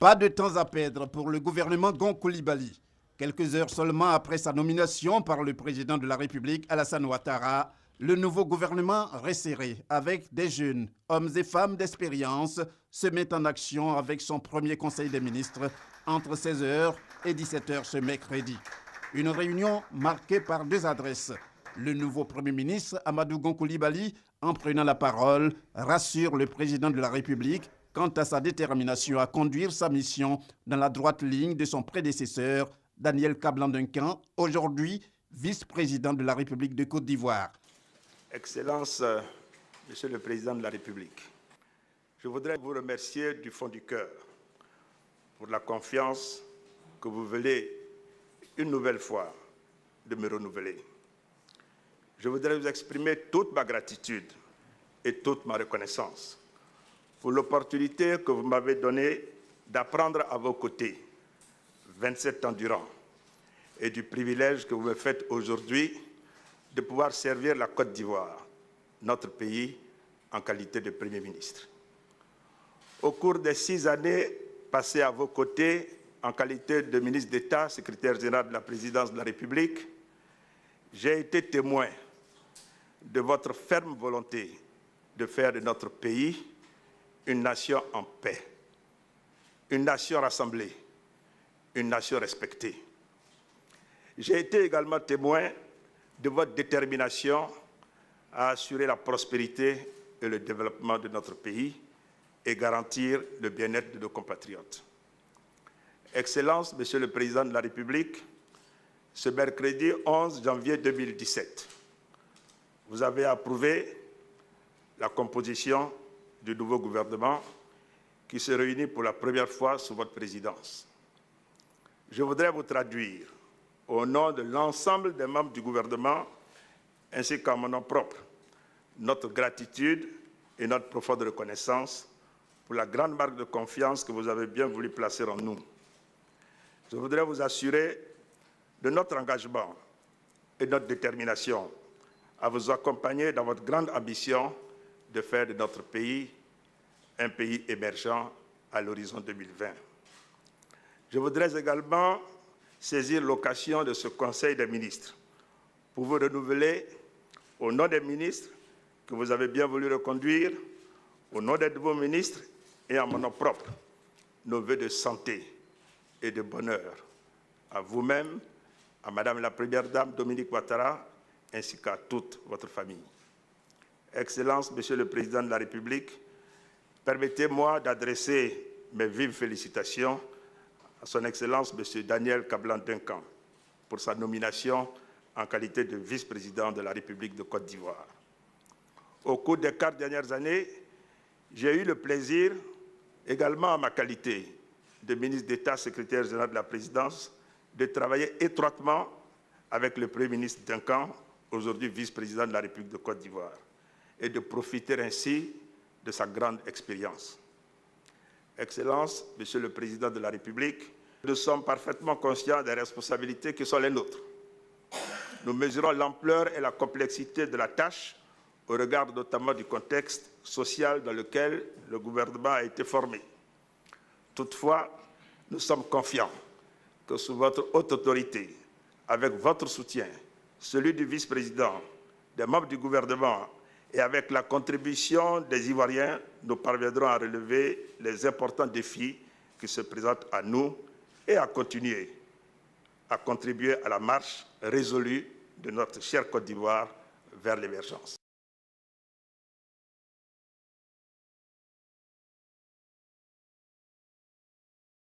Pas de temps à perdre pour le gouvernement Gon Coulibaly. Quelques heures seulement après sa nomination par le président de la République, Alassane Ouattara, le nouveau gouvernement resserré, avec des jeunes, hommes et femmes d'expérience, se met en action avec son premier conseil des ministres entre 16h et 17h ce mercredi. Une réunion marquée par deux adresses. Le nouveau Premier ministre, Amadou Gon Coulibaly, en prenant la parole, rassure le président de la République quant à sa détermination à conduire sa mission dans la droite ligne de son prédécesseur, Daniel Kablan-Duncan, aujourd'hui vice-président de la République de Côte d'Ivoire. Excellence, Monsieur le Président de la République, je voudrais vous remercier du fond du cœur pour la confiance que vous venez une nouvelle fois de me renouveler. Je voudrais vous exprimer toute ma gratitude et toute ma reconnaissance pour l'opportunité que vous m'avez donnée d'apprendre à vos côtés 27 ans durant et du privilège que vous me faites aujourd'hui de pouvoir servir la Côte d'Ivoire, notre pays, en qualité de Premier ministre. Au cours des 6 années passées à vos côtés, en qualité de ministre d'État, secrétaire général de la présidence de la République, j'ai été témoin de votre ferme volonté de faire de notre pays une nation en paix, une nation rassemblée, une nation respectée. J'ai été également témoin de votre détermination à assurer la prospérité et le développement de notre pays et garantir le bien-être de nos compatriotes. Excellence, Monsieur le Président de la République, ce mercredi 11 janvier 2017, vous avez approuvé la composition du nouveau gouvernement qui se réunit pour la première fois sous votre présidence. Je voudrais vous traduire au nom de l'ensemble des membres du gouvernement ainsi qu'en mon nom propre notre gratitude et notre profonde reconnaissance pour la grande marque de confiance que vous avez bien voulu placer en nous. Je voudrais vous assurer de notre engagement et de notre détermination à vous accompagner dans votre grande ambition de faire de notre pays un pays émergent à l'horizon 2020. Je voudrais également saisir l'occasion de ce Conseil des ministres pour vous renouveler, au nom des ministres que vous avez bien voulu reconduire, au nom des nouveaux ministres et en mon nom propre, nos vœux de santé et de bonheur à vous-même, à Madame la Première Dame Dominique Ouattara, ainsi qu'à toute votre famille. Excellence, Monsieur le Président de la République, permettez-moi d'adresser mes vives félicitations à son Excellence, M. Daniel Kablan-Duncan, pour sa nomination en qualité de vice-président de la République de Côte d'Ivoire. Au cours des 4 dernières années, j'ai eu le plaisir, également en ma qualité de ministre d'État, secrétaire général de la présidence, de travailler étroitement avec le Premier ministre Duncan, aujourd'hui vice-président de la République de Côte d'Ivoire, et de profiter ainsi de sa grande expérience. Excellence, Monsieur le Président de la République, nous sommes parfaitement conscients des responsabilités qui sont les nôtres. Nous mesurons l'ampleur et la complexité de la tâche au regard notamment du contexte social dans lequel le gouvernement a été formé. Toutefois, nous sommes confiants que sous votre haute autorité, avec votre soutien, celui du vice-président, des membres du gouvernement et avec la contribution des Ivoiriens, nous parviendrons à relever les importants défis qui se présentent à nous et à continuer à contribuer à la marche résolue de notre chère Côte d'Ivoire vers l'émergence.